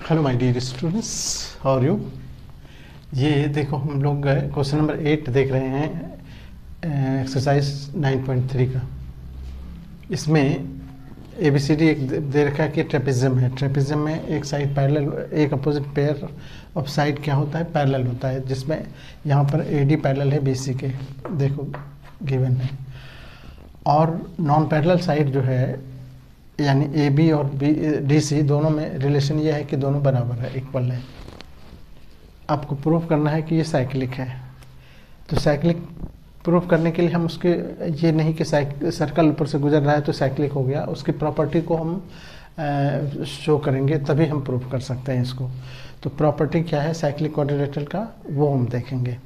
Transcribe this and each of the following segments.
Hello my dear students, how are you. ये देखो हम लोग क्वेश्चन नंबर 8 देख रहे हैं एक्सरसाइज 9.3 का। इसमें ABCD एक दे रखा है कि ट्रेपेजियम है। ट्रेपेजियम में एक साइड पैरेलल, एक अपोजिट पेयर ऑफ साइड क्या होता है, पैरेलल होता है, जिसमें यहाँ पर AD पैरेलल है BC के, देखो गिवन है। और नॉन पैरेलल साइड जो है यानी AB और DC दोनों में रिलेशन ये है कि दोनों बराबर है, इक्वल है। आपको प्रूफ करना है कि ये साइक्लिक है। तो साइक्लिक प्रूफ करने के लिए हम उसके ये नहीं कि सर्कल ऊपर से गुजर रहा है तो साइक्लिक हो गया, उसकी प्रॉपर्टी को हम शो करेंगे, तभी हम प्रूफ कर सकते हैं इसको। तो प्रॉपर्टी क्या है साइक्लिक क्वाड्रिलेटरल का, वो हम देखेंगे।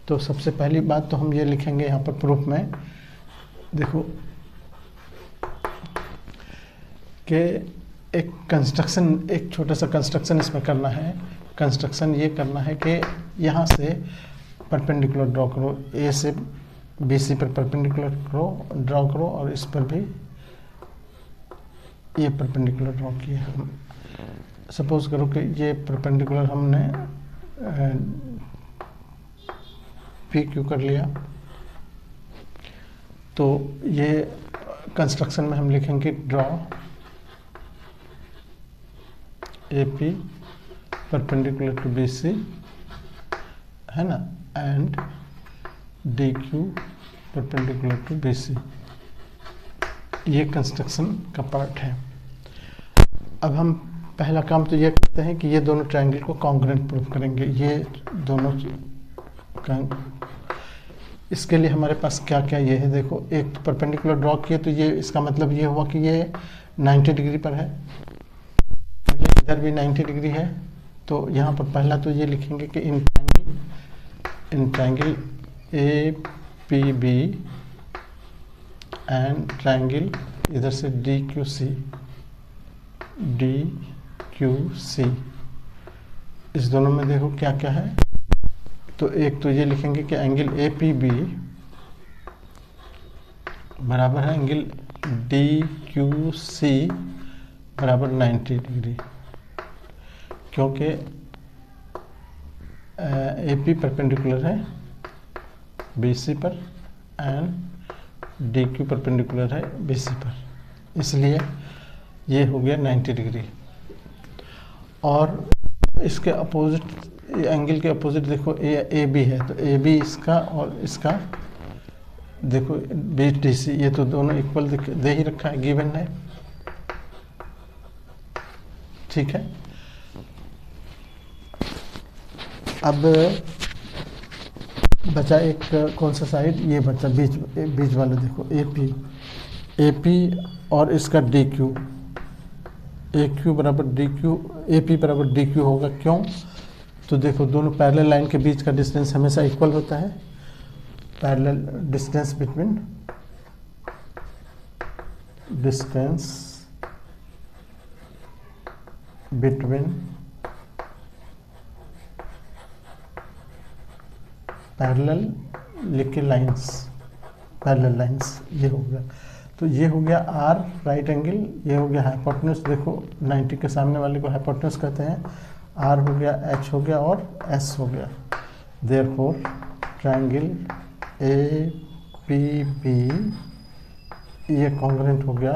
तो सबसे पहली बात तो हम ये लिखेंगे यहाँ पर प्रूफ में, देखो कि एक कंस्ट्रक्शन, एक छोटा सा कंस्ट्रक्शन इसमें करना है। कंस्ट्रक्शन ये करना है कि यहाँ से परपेंडिकुलर ड्रॉ करो, A से BC पर परपेंडिकुलर ड्रॉ करो और इस पर भी ये परपेंडिकुलर ड्रॉ किया। हम सपोज करो कि ये परपेंडिकुलर हमने PQ कर लिया, तो ये कंस्ट्रक्शन में हम लिखेंगे draw AP perpendicular to BC, है ना, and DQ perpendicular to BC। ये कंस्ट्रक्शन का पार्ट है। अब हम पहला काम तो ये करते हैं कि ये दोनों ट्रायंगल को कॉन्ग्रुएंट प्रूफ करेंगे। ये दोनों इसके लिए हमारे पास क्या क्या ये है, देखो एक परपेंडिकुलर ड्रॉ किए तो ये इसका मतलब ये हुआ कि ये 90 डिग्री पर है, इधर भी 90 डिग्री है। तो यहाँ पर पहला तो ये लिखेंगे कि in triangle APB and triangle इधर से DQC, इस दोनों में देखो क्या क्या है। तो एक तो ये लिखेंगे कि एंगल APB बराबर है एंगल DQC बराबर 90 डिग्री, क्योंकि AP परपेंडिकुलर है BC पर एंड DQ परपेंडिकुलर है BC पर, इसलिए ये हो गया 90 डिग्री। और इसके अपोजिट एंगल के अपोजिट देखो AB है, तो AB इसका और इसका देखो BDC, ये तो दोनों इक्वल दे ही रखा है, गिवन है, ठीक है। अब बचा एक कौन सा साइड, ये बचा बीच वाला, देखो AP और इसका DQ, AQ बराबर DQ, AP बराबर DQ होगा, क्यों? तो देखो दोनों पैरेलल लाइन के बीच का डिस्टेंस हमेशा इक्वल होता है। पैरेलल डिस्टेंस बिटवीन पैरेलल लिखे लाइंस, पैरेलल लाइंस, ये हो गया। तो ये हो गया R राइट एंगल, ये हो गया हाइपोटेन्यूज, देखो 90 के सामने वाले को हाइपोटेन्यूज कहते हैं। R हो गया, H हो गया और S हो गया। देयरफॉर ट्रायंगल APB ये कॉन्ग्रुएंट हो गया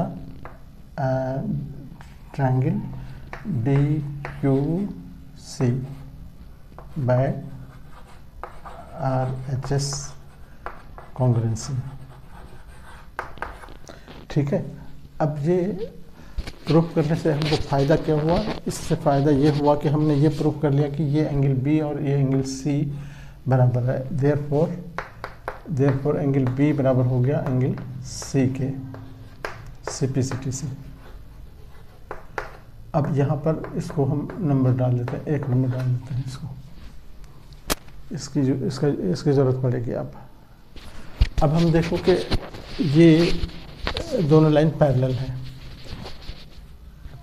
triangle DQC by RHS congruency, ठीक है। अब ये प्रूफ करने से हमको फ़ायदा क्या हुआ, इससे फ़ायदा ये हुआ कि हमने ये प्रूफ कर लिया कि ये एंगल B और ये एंगल C बराबर है। देयरफॉर एंगल B बराबर हो गया एंगल C के, CPCT से। अब यहाँ पर इसको हम नंबर डाल देते हैं, 1 नंबर डाल देते हैं इसको, इसकी ज़रूरत पड़ेगी। अब हम देखो कि ये दोनों लाइन पैरेलल है,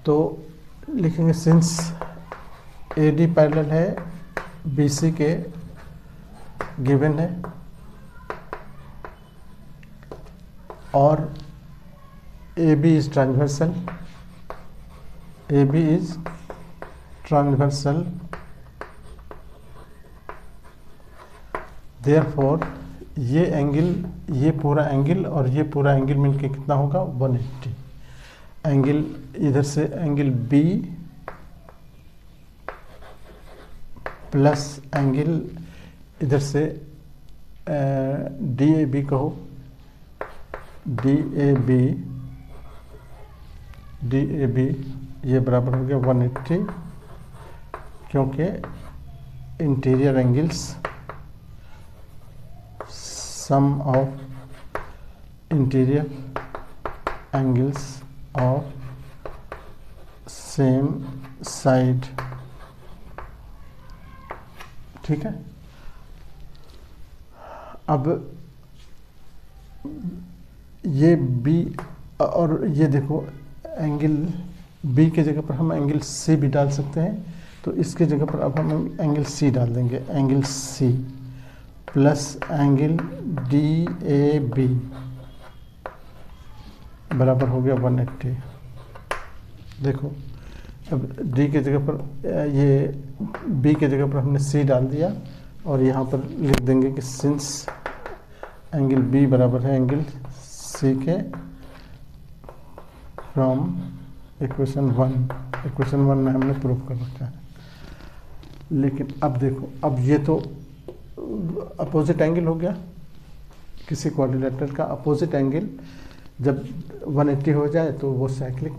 तो लिखेंगे सिंस AD पैरेलल है BC के, गिवन है, और AB is transversal, AB is transversal, therefore ये एंगल, ये पूरा एंगल और ये पूरा एंगल मिलके कितना होगा 180। एंगल इधर से एंगल बी प्लस एंगल इधर से डी ए बी कहो, डी ए बी ये बराबर हो गया 180, क्योंकि interior angles, sum of interior angles of same side. ठीक है, अब ये बी और ये देखो एंगल बी के जगह पर हम एंगल सी भी डाल सकते हैं, तो इसके जगह पर अब हम एंगल सी डाल देंगे, angle C plus angle D A B बराबर हो गया 180। देखो अब डी के जगह पर ये बी के जगह पर हमने सी डाल दिया और यहाँ पर लिख देंगे कि सिंस एंगल बी बराबर है एंगल सी के फ्रॉम इक्वेशन 1 में हमने प्रूव कर रखा है। लेकिन अब देखो, अब ये तो अपोजिट एंगल हो गया, किसी क्वाड्रिलेटरल का अपोजिट एंगल जब 180 हो जाए तो वो साइक्लिक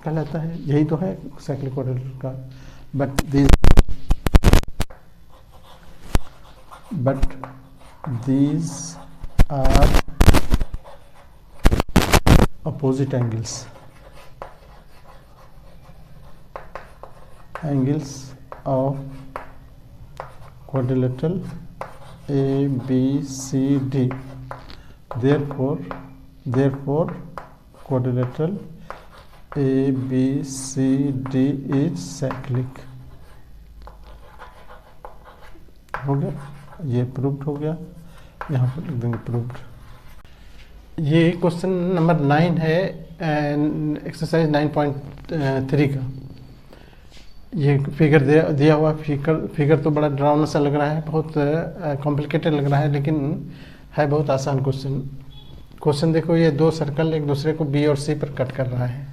कहलाता है, यही तो है साइक्लिक क्वाड्रिलेटरल का। But these are opposite angles of quadrilateral A B C D, therefore quadrilateral A B C D is cyclic। हो गया, ये प्रूव्ड हो गया, यहाँ पर लिख देंगे प्रूव्ड। ये क्वेश्चन नंबर 9 है एक्सरसाइज 9.3 का। ये फिगर दिया हुआ, फिगर तो बड़ा डरावना सा लग रहा है, बहुत कॉम्प्लिकेटेड लग रहा है, लेकिन है बहुत आसान क्वेश्चन। देखो ये दो सर्कल एक दूसरे को बी और सी पर कट कर रहा है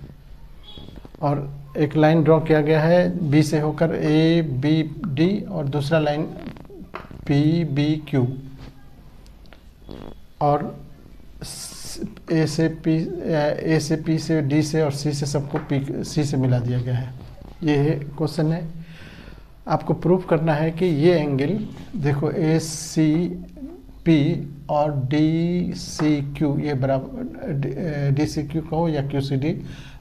और एक लाइन ड्रॉ किया गया है बी से होकर ए बी डी और दूसरा लाइन पी बी क्यू, और ए से पी से डी से और सी से सबको सी से मिला दिया गया है। ये क्वेश्चन है, आपको प्रूफ करना है कि ये एंगल देखो ए सी पी और डी सी क्यू ये बराबर, डी सी क्यू कहो या क्यू सी डी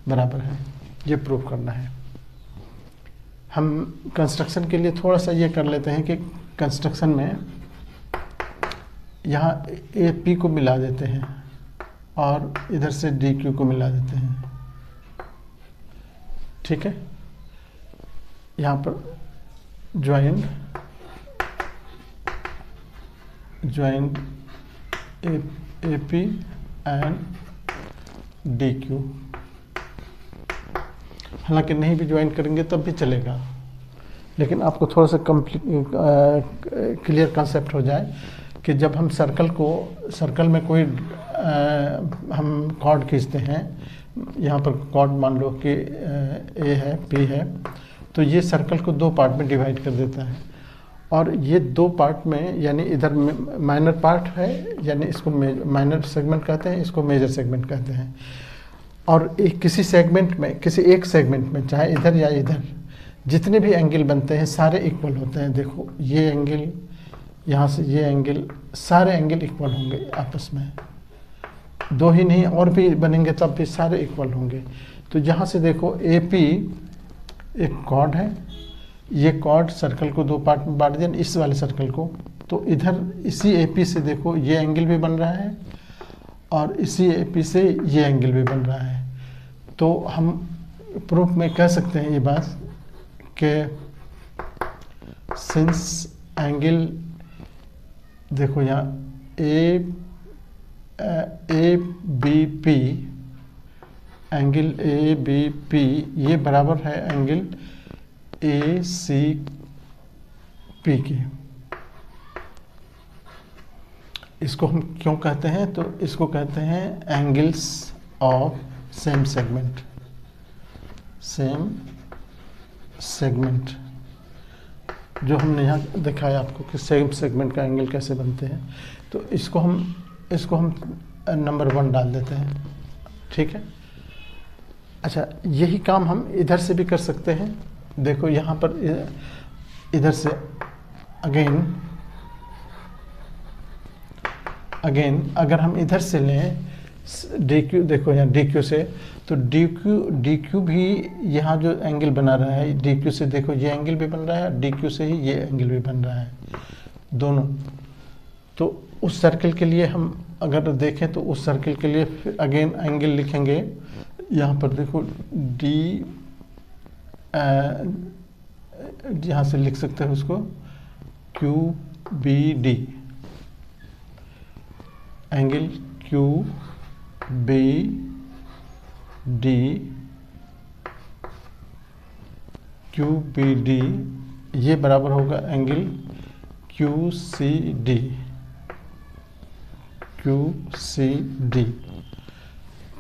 बराबर है, ये प्रूफ करना है। हम कंस्ट्रक्शन के लिए थोड़ा सा ये कर लेते हैं कि कंस्ट्रक्शन में यहाँ ए पी को मिला देते हैं और इधर से डी क्यू को मिला देते हैं। ठीक है, यहाँ पर joint A P and D Q, हालांकि नहीं भी ज्वाइन करेंगे तब भी चलेगा, लेकिन आपको थोड़ा सा क्लियर कंसेप्ट हो जाए कि जब हम सर्कल में कोई हम कॉर्ड खींचते हैं, यहाँ पर कॉर्ड मान लो कि ए है पी है, तो ये सर्कल को दो पार्ट में डिवाइड कर देता है और ये दो पार्ट में, यानी इधर माइनर पार्ट है, यानी इसको माइनर सेगमेंट कहते हैं, इसको मेजर सेगमेंट कहते हैं। और किसी सेगमेंट में, किसी एक सेगमेंट में, चाहे इधर या इधर, जितने भी एंगल बनते हैं सारे इक्वल होते हैं। देखो ये एंगल, यहाँ से ये एंगल, सारे एंगल इक्वल होंगे आपस में, दो ही नहीं और भी बनेंगे तब भी सारे इक्वल होंगे। तो यहाँ से देखो ए पी एक कॉर्ड है, ये कॉर्ड सर्कल को दो पार्ट में बांट दिया, इस वाले सर्कल को, तो इधर इसी ए पी से देखो ये एंगल भी बन रहा है और इसी ए पी से ये एंगल भी बन रहा है। तो हम प्रूफ में कह सकते हैं ये बात कि सिंस एंगल, देखो यहाँ A B P, angle A B P ये बराबर है एंगल ACP की। इसको हम क्यों कहते हैं, तो इसको कहते हैं angles of same segment. Same segment जो हमने यहाँ दिखाया आपको कि सेम सेगमेंट का एंगल कैसे बनते हैं, तो इसको हम नंबर 1 डाल देते हैं। ठीक है। अच्छा, यही काम हम इधर से भी कर सकते हैं। देखो यहाँ पर इधर से अगेन अगर हम इधर से लें DQ, देखो यहाँ DQ से, तो DQ भी यहाँ जो एंगल बना रहा है DQ से, देखो ये एंगल भी बन रहा है, DQ से ही ये एंगल भी बन रहा है, दोनों। तो उस सर्कल के लिए हम अगर देखें तो उस सर्कल के लिए फिर अगेन एंगल लिखेंगे। यहाँ पर देखो यहाँ से लिख सकते हैं उसको QBD, एंगल QBD ये बराबर होगा एंगल QCD।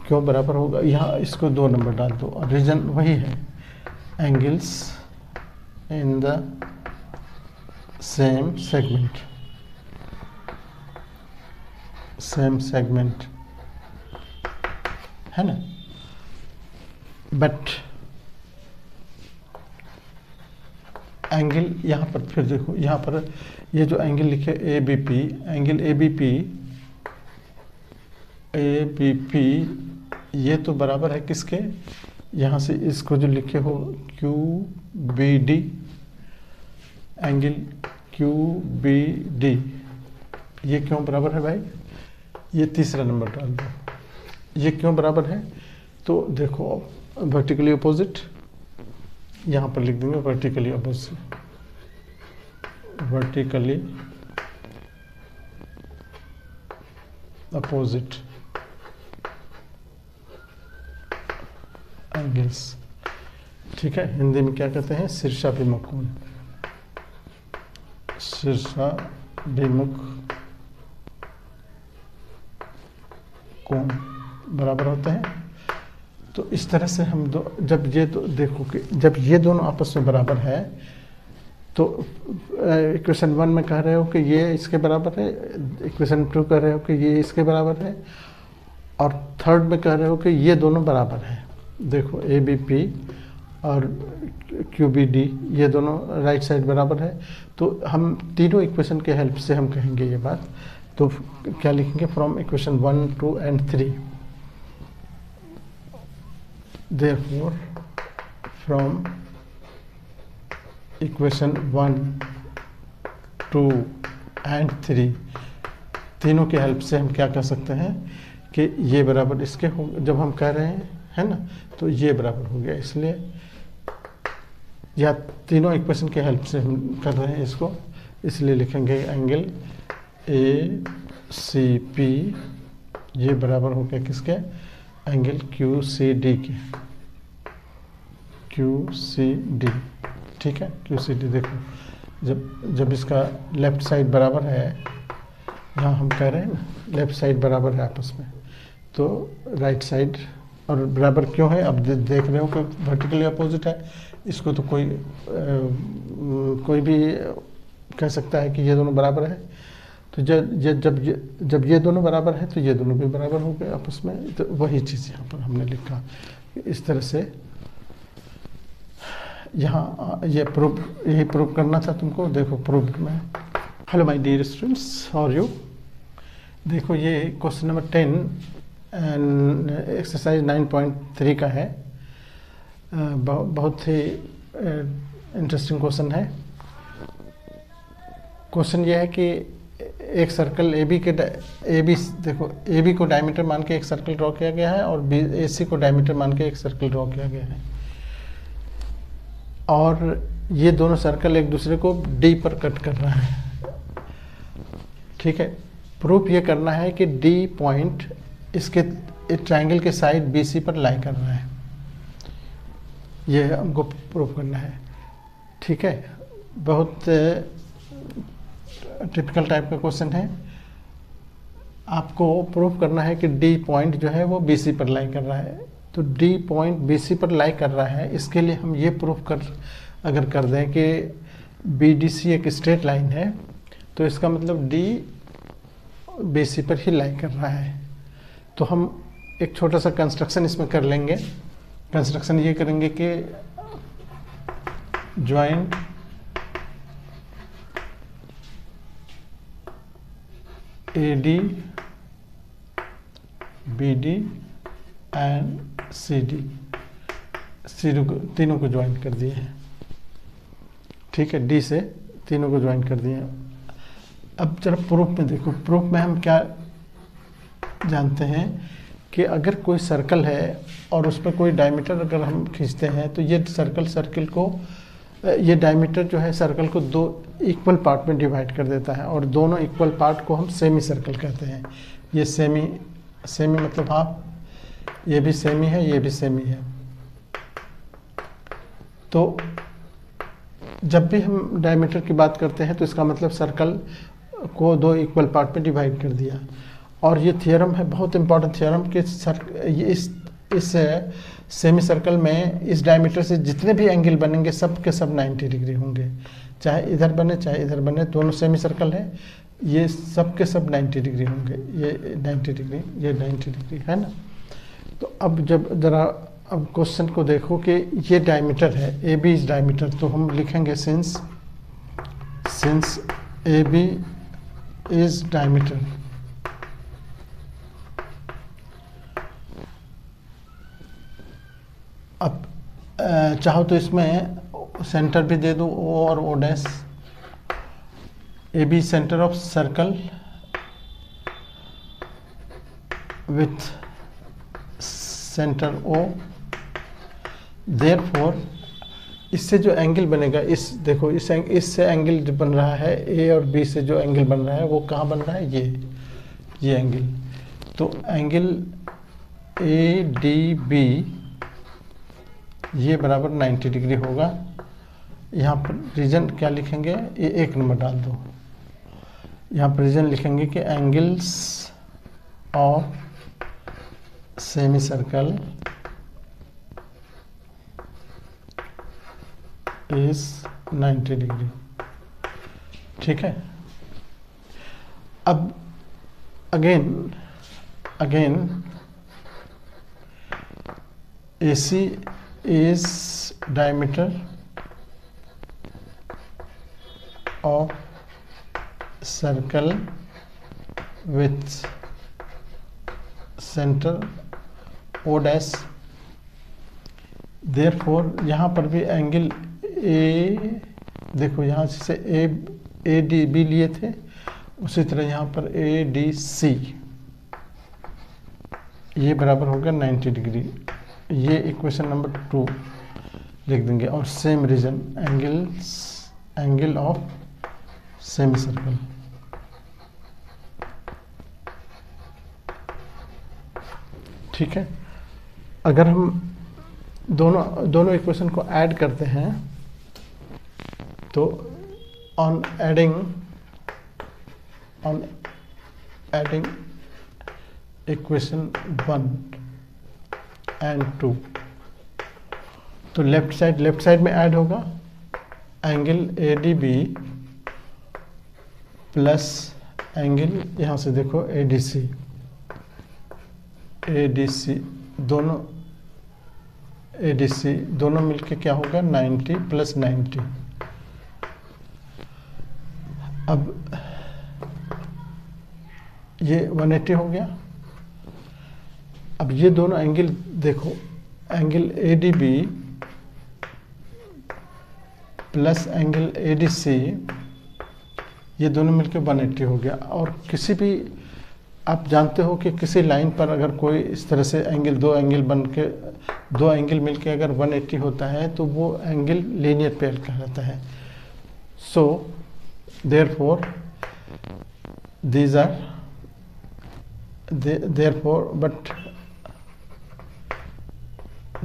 क्यों बराबर होगा, यहाँ इसको 2 नंबर डाल दो और रीजन वही है, angles in the same segment है ना। बट एंगल यहाँ पर फिर देखो, यहाँ पर ये जो एंगल लिखे ABP, एंगल ABP ये तो बराबर है किसके, यहाँ से इसको जो लिखे हो QBD, एंगल QBD ये क्यों बराबर है भाई, ये तीसरा नंबर डाल दो। ये क्यों बराबर है, तो देखो वर्टिकली अपोजिट, यहाँ पर लिख देंगे वर्टिकली अपोजिट एंगल्स। ठीक है, हिंदी में क्या कहते हैं, शीर्षाभिमुख कोण बराबर होते हैं। तो इस तरह से हम जब ये देखो कि जब ये दोनों आपस में बराबर है, तो इक्वेशन 1 में कह रहे हो कि ये इसके बराबर है, इक्वेशन 2 कह रहे हो कि ये इसके बराबर है, और थर्ड में कह रहे हो कि ये दोनों बराबर हैं। देखो ABP और QBD ये दोनों राइट साइड बराबर है। तो हम तीनों इक्वेशन के हेल्प से हम कहेंगे ये बात। तो क्या लिखेंगे, from equation 1, 2 and 3, therefore from equation 1, 2 and 3 तीनों के हेल्प से हम क्या कर सकते हैं कि ये बराबर इसके हो, जब हम कह रहे हैं है ना, तो ये बराबर हो गया। इसलिए या तीनों इक्वेशन के हेल्प से हम कर रहे हैं इसको, इसलिए लिखेंगे एंगल ACP ये बराबर हो गया किसके, एंगल QCD के, QCD। ठीक है, QCD देखो जब इसका लेफ्ट साइड बराबर है, यहाँ हम कह रहे हैं ना लेफ्ट साइड बराबर है आपस में, तो राइट साइड और बराबर क्यों है, अब देख रहे हो कि वर्टिकली अपोजिट है। इसको तो कोई भी कह सकता है कि ये दोनों बराबर है। तो जब ये दोनों बराबर है तो ये दोनों भी बराबर हो गए आपस में। तो वही चीज़ यहाँ पर हमने लिखा इस तरह से। यहाँ यही प्रूव करना था तुमको। देखो प्रूव में, hello my dear students, how are you. देखो ये क्वेश्चन नंबर 10 एक्सरसाइज 9.3 का है। बहुत ही इंटरेस्टिंग क्वेश्चन है। क्वेश्चन ये है कि एक सर्कल AB देखो AB को डायमीटर मान के एक सर्कल ड्रॉ किया गया है और AC को डायमीटर मान के एक सर्कल ड्रॉ किया गया है, और ये दोनों सर्कल एक दूसरे को D पर कट कर रहा है। ठीक है, प्रूफ ये करना है कि D पॉइंट इसके ट्रायंगल के साइड BC पर लाई कर रहा है। ये हमको प्रूफ करना है। ठीक है, बहुत टिपिकल टाइप का क्वेश्चन है। आपको प्रूव करना है कि डी पॉइंट जो है वो बीसी पर लाई कर रहा है। तो डी पॉइंट बीसी पर लाई कर रहा है, इसके लिए हम ये प्रूव अगर कर दें कि बीडीसी एक स्ट्रेट लाइन है, तो इसका मतलब डी बीसी पर ही लाई कर रहा है। तो हम एक छोटा सा कंस्ट्रक्शन इसमें कर लेंगे। कंस्ट्रक्शन ये करेंगे कि join AD BD and CD, तीनों को ज्वाइन कर दिए हैं। ठीक है, डी से तीनों को ज्वाइन कर दिए। अब जरा प्रूफ में देखो, प्रूफ में हम क्या जानते हैं कि अगर कोई सर्कल है और उसमें कोई डायमीटर अगर हम खींचते हैं तो ये सर्कल को, ये डायमीटर जो है सर्कल को दो इक्वल पार्ट में डिवाइड कर देता है, और दोनों इक्वल पार्ट को हम सेमी सर्कल कहते हैं। ये सेमी मतलब हाफ, ये भी सेमी है, ये भी सेमी है। तो जब भी हम डायमीटर की बात करते हैं तो इसका मतलब सर्कल को दो इक्वल पार्ट में डिवाइड कर दिया। और ये थ्योरम है, बहुत इंपॉर्टेंट थ्योरम, कि इस सेमी सर्कल में इस डायमीटर से जितने भी एंगल बनेंगे सब के सब 90 डिग्री होंगे, चाहे इधर बने चाहे इधर बने, दोनों सेमी सर्कल है, ये सब के सब 90 डिग्री होंगे। ये 90 डिग्री, ये 90 डिग्री है ना। तो अब जब जरा अब क्वेश्चन को देखो कि ये डायमीटर है, ए बी इज डायमीटर, तो हम लिखेंगे since A B is diameter, अब चाहो तो इसमें सेंटर भी दे दो, ओ और O dash. A B centre of circle with centre O, therefore इससे जो एंगल बनेगा, इस देखो इससे एंगल बन रहा है, ए और बी से जो एंगल बन रहा है वो कहाँ बन रहा है, ये एंगल। तो एंगल ए डी बी ये बराबर 90 डिग्री होगा। यहाँ पर रीजन क्या लिखेंगे, ये 1 नंबर डाल दो। यहाँ पर रीजन लिखेंगे कि angles of semi circle is 90 degree. ठीक है, अब again AC is diameter of circle with center O dash, therefore यहाँ पर भी एंगल ए, देखो यहाँ से ए डी बी लिए थे, उसी तरह यहाँ पर ए डी सी ये बराबर होगा 90 डिग्री। ये इक्वेशन नंबर 2 लिख देंगे। और same reason angle of semicircle, ठीक है। अगर हम दोनों इक्वेशन को ऐड करते हैं तो ऑन एडिंग इक्वेशन 1 एंड 2, तो लेफ्ट साइड में ऐड होगा angle A D B plus angle यहाँ से देखो ए डी सी दोनों मिलके क्या होगा 90 प्लस 90। अब ये 180 हो गया। अब ये दोनों एंगल देखो, angle A D B plus angle A D C, ये दोनों मिलकर 180 हो गया। और किसी भी, आप जानते हो कि किसी लाइन पर अगर कोई इस तरह से दो एंगल मिलके अगर 180 होता है तो वो एंगल लीनियर पेयर कहलाता है। So therefore these are therefore but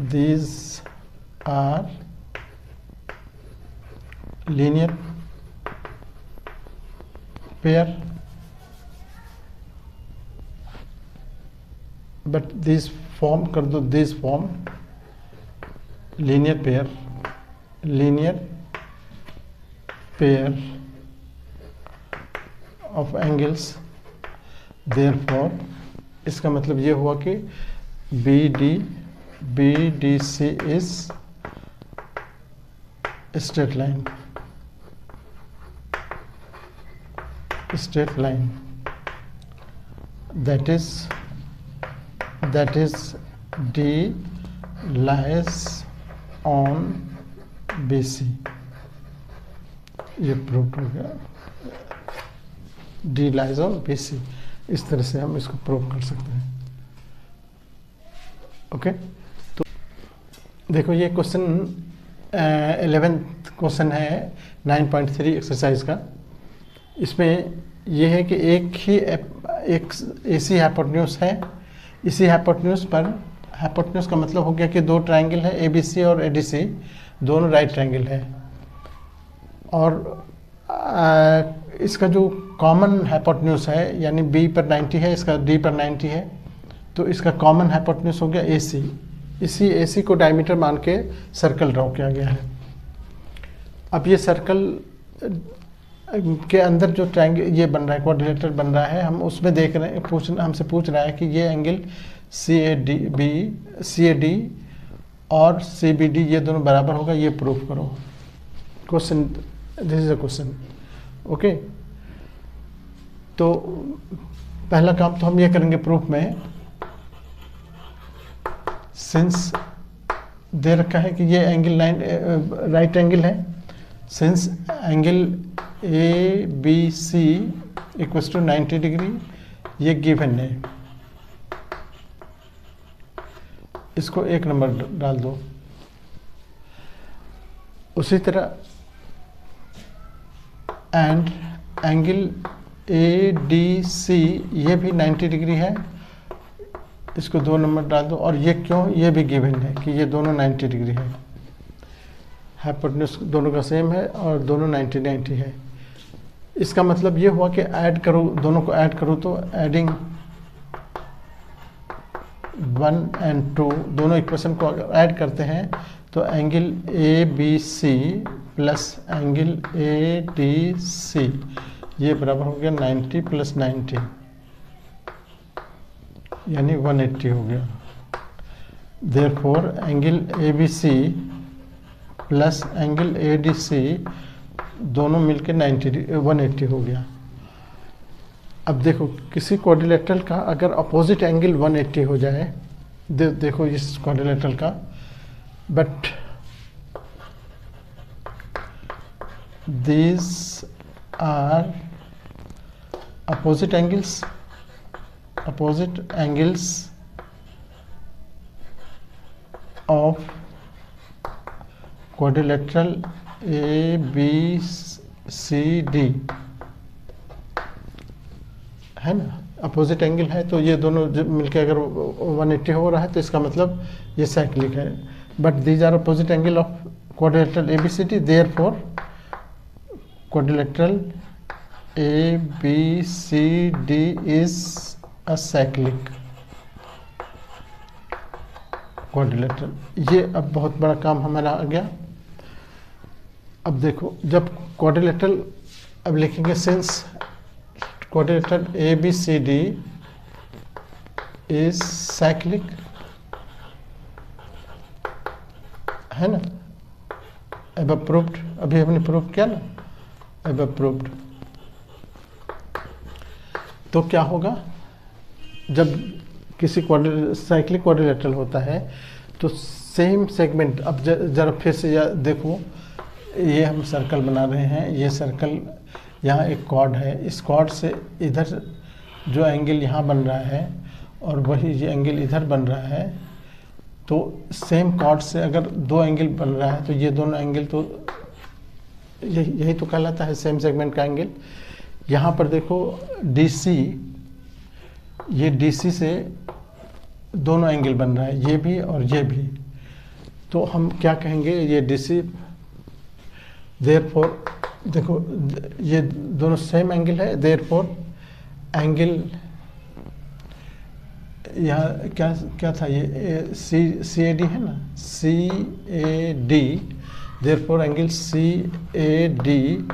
these are linear pair, but this form कर दो, this form linear pair, linear pair of angles, therefore इसका मतलब ये हुआ कि B D C is straight line, straight line that is D lies on BC, ये prove हो गया, D lies on BC, इस तरह से हम इसको प्रूव कर सकते हैं। ओके तो देखो ये क्वेश्चन 11th क्वेश्चन है 9.3 एक्सरसाइज का। इसमें यह है कि एक ऐसी हाइपोटेन्यूज है, इसी हाइपोटेन्यूज पर, हाइपोटेन्यूज का मतलब हो गया कि दो ट्रायंगल है ABC और ADC, दोनों राइट ट्रायंगल है, और इसका जो कॉमन हाइपोटेन्यूज है यानी B पर 90 है, इसका D पर 90 है, तो इसका कॉमन हाइपोटेन्यूज हो गया AC। इसी AC को डायमीटर मान के सर्कल ड्रॉ किया गया है। अब ये सर्कल के अंदर जो ट्रायंगल ये बन रहा है, क्वाड्रिलेटरल बन रहा है, हम उसमें देख रहे हैं, हमसे पूछ रहा है कि ये एंगल CAD और CBD ये दोनों बराबर होगा, ये प्रूफ करो। Question, this is a question. Okay तो पहला काम तो हम ये करेंगे प्रूफ में, सिंस दे रखा है कि ये एंगल राइट एंगल है, since angle ABC equals to 90 degree, ये गिवन है, इसको 1 नंबर डाल दो। उसी तरह एंड एंगल ADC ये भी 90 डिग्री है, इसको 2 नंबर डाल दो। और ये क्यों, ये भी गिवन है कि ये दोनों 90 डिग्री है, हाइपोटेन्यूज दोनों का सेम है और दोनों 90 है। इसका मतलब ये हुआ कि ऐड करो, दोनों को ऐड करो तो एडिंग 1 and 2 दोनों इक्वेशन को अगर ऐड करते हैं तो angle ABC plus angle ADC ये बराबर हो गया 90 + 90 यानी 180 हो गया। Therefore angle ABC plus angle ADC दोनों मिलकर 180 हो गया। अब देखो किसी क्वाड्रिलेटरल का अगर अपोजिट एंगल 180 हो जाए, देखो इस क्वाड्रिलेटरल का, but these are opposite angles of quadrilateral ABCD है ना, अपोजिट एंगल है, तो ये दोनों मिलके अगर 180 हो रहा है तो इसका मतलब ये साइक्लिक है। But these are opposite angle of quadrilateral ABCD, therefore quadrilateral ABCD is a cyclic quadrilateral। ये अब बहुत बड़ा काम हमारा आ गया। अब देखो जब क्वाड्रिलेटरल, अब लिखेंगे since quadrilateral ABCD is cyclic, है ना, अब अप्रूव्ड, अभी हमने प्रूव किया ना, अब अप्रूव्ड। तो क्या होगा, जब किसी साइक्लिक क्वाड्रिलेटरल होता है तो सेम सेगमेंट, अब जरा फिर से देखो, ये हम सर्कल बना रहे हैं, ये सर्कल, यहाँ एक कॉर्ड है, इस कॉर्ड से इधर जो एंगल यहाँ बन रहा है और वही ये एंगल इधर बन रहा है, तो सेम कॉर्ड से अगर दो एंगल बन रहा है तो ये दोनों एंगल तो यही तो कहलाता है सेम सेगमेंट का एंगल। यहाँ पर देखो DC, ये DC से दोनों एंगल बन रहा है, ये भी और ये भी, तो हम क्या कहेंगे, ये DC देयरफॉर देखो ये दोनों सेम एंगल है, देयरफॉर एंगल यहाँ क्या क्या था, ये सी ए डी है ना, C A D, therefore angle C A D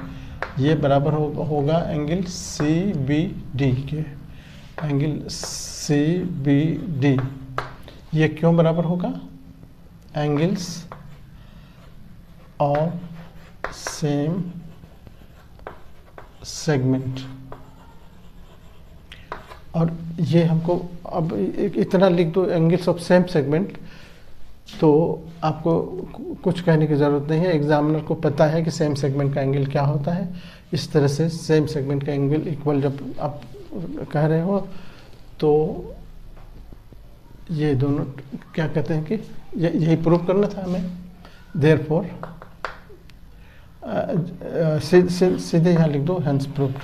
ये बराबर होगा एंगल सी बी डी के। एंगल सी बी डी ये क्यों बराबर होगा, एंगल्स ऑफ सेम सेगमेंट। और ये हमको अब इतना लिख दो, एंगल्स ऑफ सेम सेगमेंट, तो आपको कुछ कहने की ज़रूरत नहीं है, एग्जामिनर को पता है कि सेम सेगमेंट का एंगल क्या होता है। इस तरह से सेम सेगमेंट का एंगल इक्वल जब आप कह रहे हो तो ये दोनों क्या कहते हैं कि यही प्रूव करना था हमें। देयरफॉर सीधे यहाँ लिख दो, हेंस प्रूव्ड।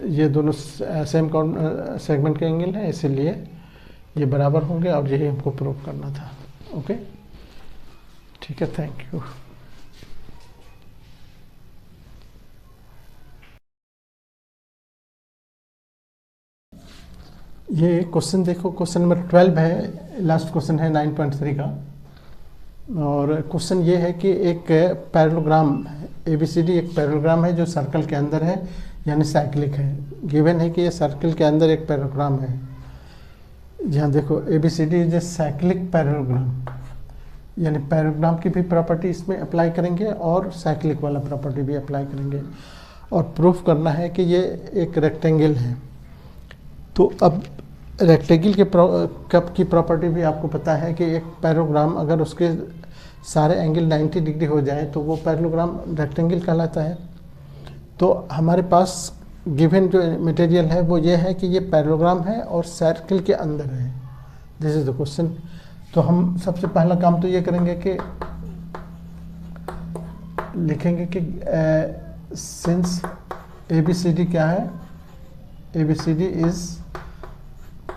ये दोनों सेम सेगमेंट के एंगल है, इसीलिए ये बराबर होंगे और यही हमको प्रूव करना था। ओके ठीक है, थैंक यू। ये क्वेश्चन देखो, क्वेश्चन नंबर 12 है, लास्ट क्वेश्चन है 9.3 का। और क्वेश्चन ये है कि एक पैरेललोग्राम ABCD एक पैरेललोग्राम है जो सर्कल के अंदर है, यानी साइक्लिक है। गिवन है कि ये सर्कल के अंदर एक पैरेललोग्राम है। जहाँ देखो ABCD is a cyclic parallelogram, यानी पैरेललोग्राम की भी प्रॉपर्टी इसमें अप्लाई करेंगे और साइक्लिक वाला प्रॉपर्टी भी अप्लाई करेंगे। और प्रूफ करना है कि ये एक रेक्टेंगल है। तो अब रेक्टेंगल के कप की प्रॉपर्टी भी आपको पता है कि एक पैरेललोग्राम अगर उसके सारे एंगल 90 डिग्री हो जाए तो वो पैरेललोग्राम रेक्टेंगल कहलाता है। तो हमारे पास गिवन जो मटेरियल है वो ये है कि ये पैरेललोग्राम है और सर्कल के अंदर है। This is the question. तो हम सबसे पहला काम तो ये करेंगे कि लिखेंगे कि सिंस ABCD क्या है, ABCD इज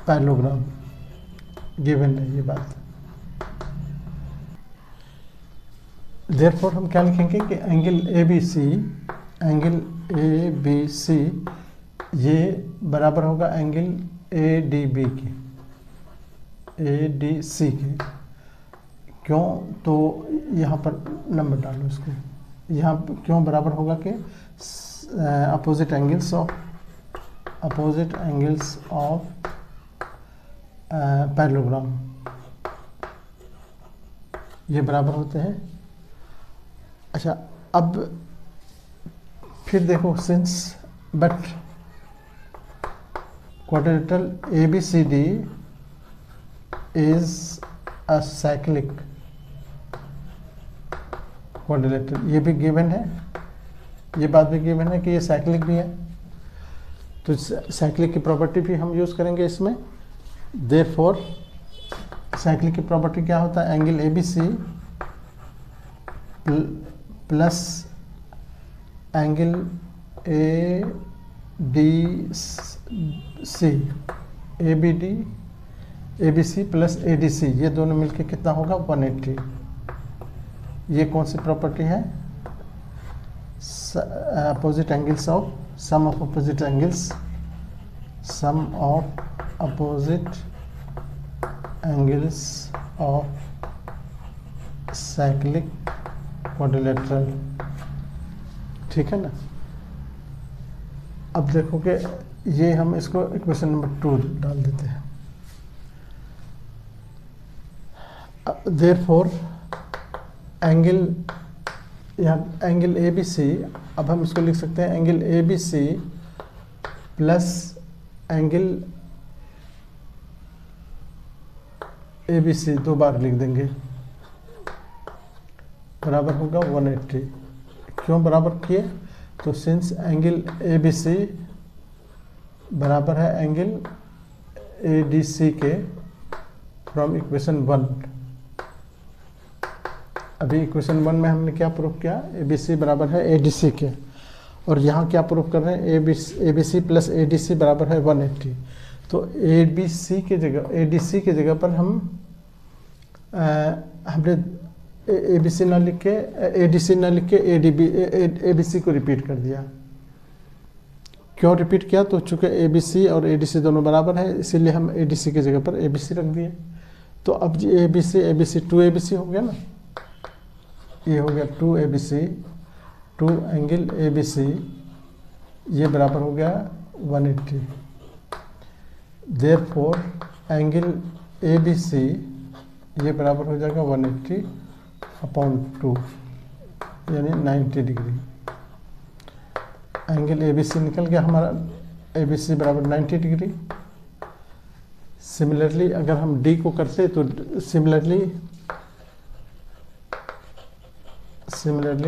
पैरेललोग्राम, गिवन है ये बात। देयरफॉर हम क्या लिखेंगे कि एंगल ABC ये बराबर होगा एंगल ADB के, ADC के। क्यों, तो यहाँ पर नंबर डालो इसको। यहाँ क्यों बराबर होगा कि अपोजिट एंगल्स ऑफ पैरेललोग्राम ये बराबर होते हैं। अच्छा, अब फिर देखो, since but quadrilateral ABCD is a cyclic quadrilateral, ये भी गिवन है, ये बात भी गिवन है कि ये साइक्लिक भी है। तो साइक्लिक की प्रॉपर्टी भी हम यूज़ करेंगे इसमें। देयरफॉर साइक्लिक की प्रॉपर्टी क्या होता है, angle ABC plus angle ABC plus ADC, ये दोनों मिलके कितना होगा 180। ये कौन सी प्रॉपर्टी है, opposite angles of sum of opposite angles of cyclic quadrilateral. ठीक है ना। अब देखो कि ये हम इसको इक्वेशन नंबर 2 डाल देते हैं। देयरफॉर एंगल ABC, अब हम इसको लिख सकते हैं angle ABC plus angle ABC, 2 बार लिख देंगे, बराबर होगा 180। क्यों बराबर किए, तो सिंस एंगल ABC बराबर है एंगल ADC के फ्रॉम इक्वेशन 1। अभी इक्वेशन 1 में हमने क्या प्रूफ किया, ABC बराबर है ADC के, और यहाँ क्या प्रूफ कर रहे हैं, ABC प्लस ADC बराबर है 180। तो ADC के जगह पर हमने ए बी सी ना लिख के, ए डी सी ना लिख के ए बी सी को रिपीट कर दिया। क्यों रिपीट किया? तो चूंकि ए बी सी और ए डी सी दोनों बराबर है, इसीलिए हम ए डी सी की जगह पर ए बी सी रख दिए। तो अब जी ए बी सी 2 ए बी सी हो गया ना, ये हो गया 2 A B C, 2 angle A B C, ये बराबर हो गया 180। Therefore angle A B C ये बराबर हो जाएगा 180/2 यानी 90 degree. Angle A B C निकल गया हमारा, ए बी सी बराबर 90 डिग्री। सिमिलरली अगर हम डी को करते तो similarly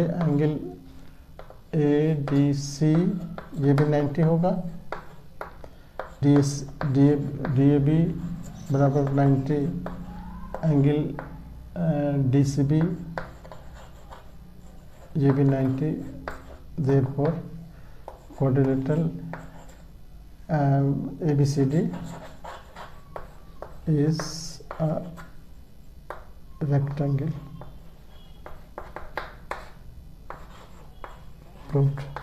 angle A D C ये भी 90 होगा, डी ए बी बराबर 90, एंगल डी सी बी ये भी 90। Therefore quadrilateral A B C D is a rectangle. Pronto.